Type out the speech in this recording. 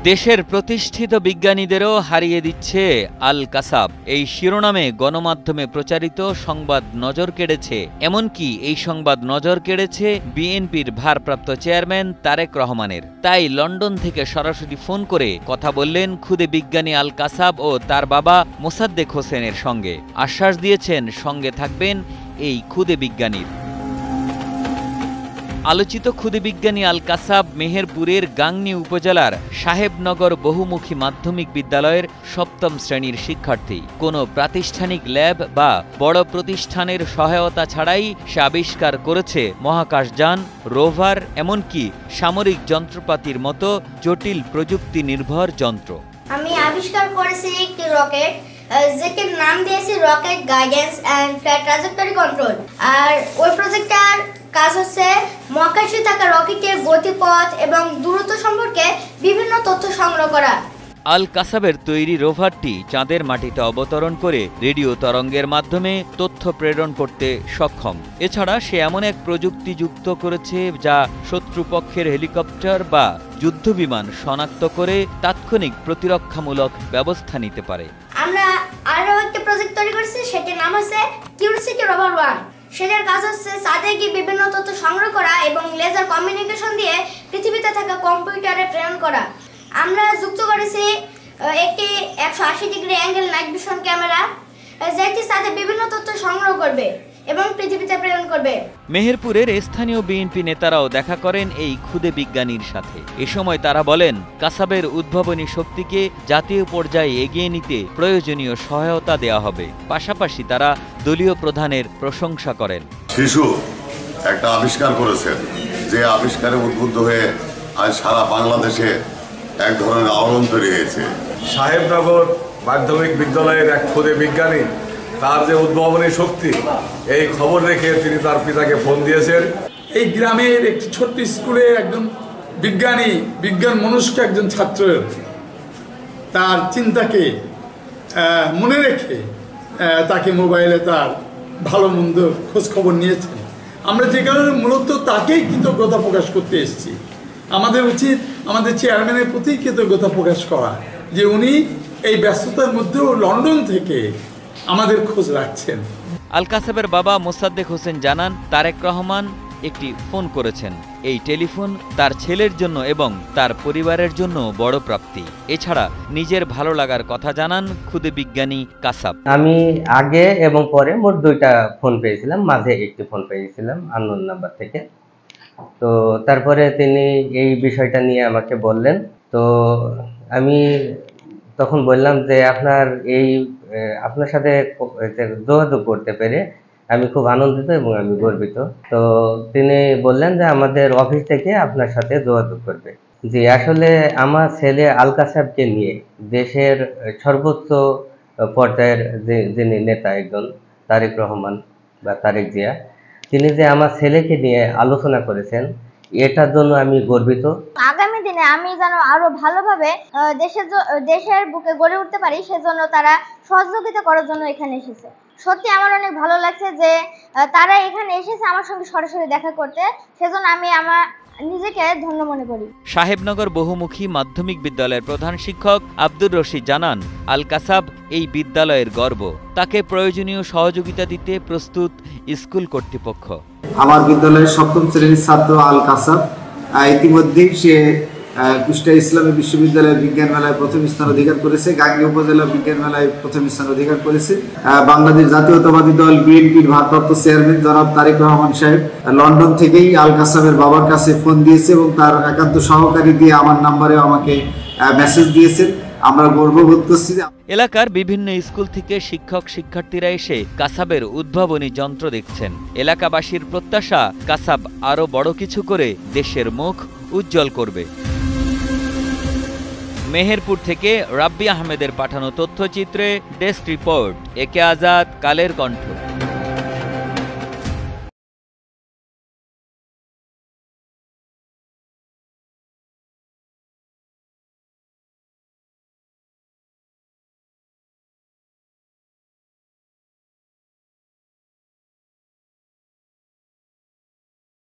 দেশের প্রতিষ্ঠিত বিজ্ঞানীদেরও হারিয়ে দিচ্ছে আল কাসাব। এই শিরোনামে গণমাধ্যমে প্রচারিত সংবাদ নজর কেড়েছে। এমনকি এই সংবাদ নজর কেড়েছে বিএনপির ভারপ্রাপ্ত চেয়ারম্যান তারেক রহমানের। তাই লন্ডন থেকে সরাসরি ফোন করে কথা বললেন খুদে বিজ্ঞানী আল কাসাব ও তার বাবা মোসাদ্দেক হোসেনের সঙ্গে। আশ্বাস দিয়েছেন সঙ্গে থাকবেন এই খুদে বিজ্ঞানীর। আলোচিত খুদে বিজ্ঞানী আল কাসাব মেহেরপুরের গাংনী উপজেলার সাহেবনগর বহুমুখী মাধ্যমিক বিদ্যালয়ের ৭ম শ্রেণীর শিক্ষার্থী। কোনো প্রাতিষ্ঠানিক ল্যাব বা বড় প্রতিষ্ঠানের সহায়তা ছাড়াই সে আবিষ্কার করেছে মহাকাশযান, রোভার, এমনকি সামরিক যন্ত্রপাতির মতো জটিল প্রযুক্তি নির্ভর যন্ত্র। আমি আবিষ্কার করেছি একটি রকেট, যেটির নাম দিয়েছি rocket guidance and flight trajectory control. আর ওই প্রজেক্টটার কাজ হচ্ছে মহাকাশে থাকা রকেটের গতিপথ এবং দূরত্ব সম্পর্কে বিভিন্ন তথ্য সংগ্রহ করা। আল কাসাবের তৈরি রোভারটি চাঁদের মাটিতে অবতরণ করে রেডিও তরঙ্গের মাধ্যমে তথ্য প্রেরণ করতে সক্ষম। এছাড়া সে এমন এক প্রযুক্তি যুক্ত করেছে যা শত্রুপক্ষের হেলিকপ্টার বা যুদ্ধবিমান শনাক্ত করে তাৎক্ষণিক প্রতিরক্ষামূলক ব্যবস্থা নিতে পারে। আমরা আরও একটা প্রজেক্ট তৈরি করেছি, সেটির নাম হচ্ছে কিউরিওসিটি রোভার 1। সেটার কাজ হচ্ছে চাঁদে গিয়ে বিভিন্ন তথ্য সংগ্রহ করা এবং লেজার কমিউনিকেশন দিয়ে পৃথিবীতে থাকা কম্পিউটারে প্রেরণ করা। আমরা যুক্ত করেছি একটি 180 degree angle night vision camera, যেটি চাঁদে বিভিন্ন তথ্য সংগ্রহ করবে এবং পৃথিবীতে প্রেরণ করবে। মেহেরপুরের স্থানীয় বিএনপি নেতারাও দেখা করেন এই খুদে বিজ্ঞানীর সাথে। এ সময় তারা বলেন, কাসাবের উদ্ভাবনী শক্তিকে জাতীয় পর্যায়ে এগিয়ে নিতে প্রয়োজনীয় সহায়তা দেওয়া হবে। পাশাপাশি তারা দলীয় প্রধানের প্রশংসা করেন। শিশু একটা আবিষ্কার করেছেন, যে আবিষ্কারে উদ্বুদ্ধ হয়ে আজ সারা বাংলাদেশে এক ধরনের আলোড়ন তৈরি হয়েছে। সাহেবনগর মাধ্যমিক বিদ্যালয়ের এক খুদে বিজ্ঞানী, তার যে উদ্ভাবনী শক্তি, এই খবর রেখে তিনি তার পিতাকে ফোন দিয়েছেন। এই গ্রামের একটি ছোট্ট স্কুলে একজন বিজ্ঞানী, বিজ্ঞান মনস্ক একজন ছাত্র তার চিন্তাকে মনে রেখে তাকে মোবাইলে তার ভালো মন্দ খোঁজ খবর নিয়েছেন। আমরা যে কারণে মূলত তাকেই কৃতজ্ঞতা প্রকাশ করতে এসেছি। আমাদের উচিত আমাদের চেয়ারম্যানের প্রতি কৃতজ্ঞতা প্রকাশ করা, যে উনি এই ব্যস্ততার মধ্যেও লন্ডন থেকে আমাদের খোঁজ রাখছেন। আল কাসাবের বাবা মোসাদ্দেক হোসেন জানান, তারেক রহমান একটি ফোন করেছেন। এই টেলিফোন তার ছেলের জন্য এবং তার পরিবারের জন্য বড় প্রাপ্তি। এছাড়া নিজের ভালো লাগার কথা জানান খুদে বিজ্ঞানী কাসাব। আমি আগে এবং পরে মোট 2টা ফোন পেয়েছিলাম, মাঝে একটি ফোন পেয়েছিলাম আননোন নাম্বার থেকে। তো তারপরে তিনি এই বিষয়টা নিয়ে আমাকে বললেন। তো আমি তখন বললাম যে আপনার সাথে যোগাযোগ করতে পেরে আমি খুব আনন্দিত এবং আমি গর্বিত। তো তিনি বললেন যে আমাদের অফিস থেকে আপনার সাথে যোগাযোগ করবে। জি, আসলে আমার ছেলে আল কাসাবকে নিয়ে দেশের সর্বোচ্চ পর্যায়ের যিনি নেতা একজন তারেক রহমান বা তারেক জিয়া, তিনি যে আমার ছেলেকে নিয়ে আলোচনা করেছেন, এটার জন্য আমি গর্বিত। আগামী দিনে আমি যেন আরো ভালোভাবে দেশের বুকে গড়ে উঠতে পারি, সেজন্য তারা সহযোগিতা করার জন্য এখানে এসেছে। সত্যি আমার অনেক ভালো লাগছে যে তারা এখানে এসেছে আমার সঙ্গে সরাসরি দেখা করতে, সেজন্য আমি আমার নিজেকে ধন্য মনে করি। সাহেবনগর বহুমুখী মাধ্যমিক বিদ্যালয়ের প্রধান শিক্ষক আব্দুর রশিদ জানান, আল কাসাব এই বিদ্যালয়ের গর্ব। তাকে প্রয়োজনীয় সহযোগিতা দিতে প্রস্তুত স্কুল কর্তৃপক্ষ। আমার বিদ্যালয়ের 7ম শ্রেণীর ছাত্র আল কাসাব ইতিমধ্যেই সে কুষ্টিয়া ইসলামী বিশ্ববিদ্যালয়ের বিজ্ঞান মেলায় 1ম স্থান অধিকার করেছে, গাংনী উপজেলা বিজ্ঞান মেলায় 1ম স্থান অধিকার করেছে। বাংলাদেশ জাতীয়তাবাদী দল বিএনপির ভারপ্রাপ্ত চেয়ারম্যান জনাব তারেক রহমান সাহেব লন্ডন থেকেই আল কাসাবের বাবার কাছে ফোন দিয়েছে এবং তার একান্ত সহকারী দিয়ে আমার নাম্বারে আমাকে মেসেজ দিয়েছেন। আমরা গর্ববোধ করছি। এলাকার বিভিন্ন স্কুল থেকে শিক্ষক শিক্ষার্থীরা এসে কাসাবের উদ্ভাবনী যন্ত্র দেখছেন। এলাকাবাসীর প্রত্যাশা, কাসাব আরো বড় কিছু করে দেশের মুখ উজ্জ্বল করবে। মেহেরপুর থেকে রাব্বি আহমেদের পাঠানো তথ্যচিত্রে ডেস্ক রিপোর্ট, একে আজাদ, কালের কণ্ঠ।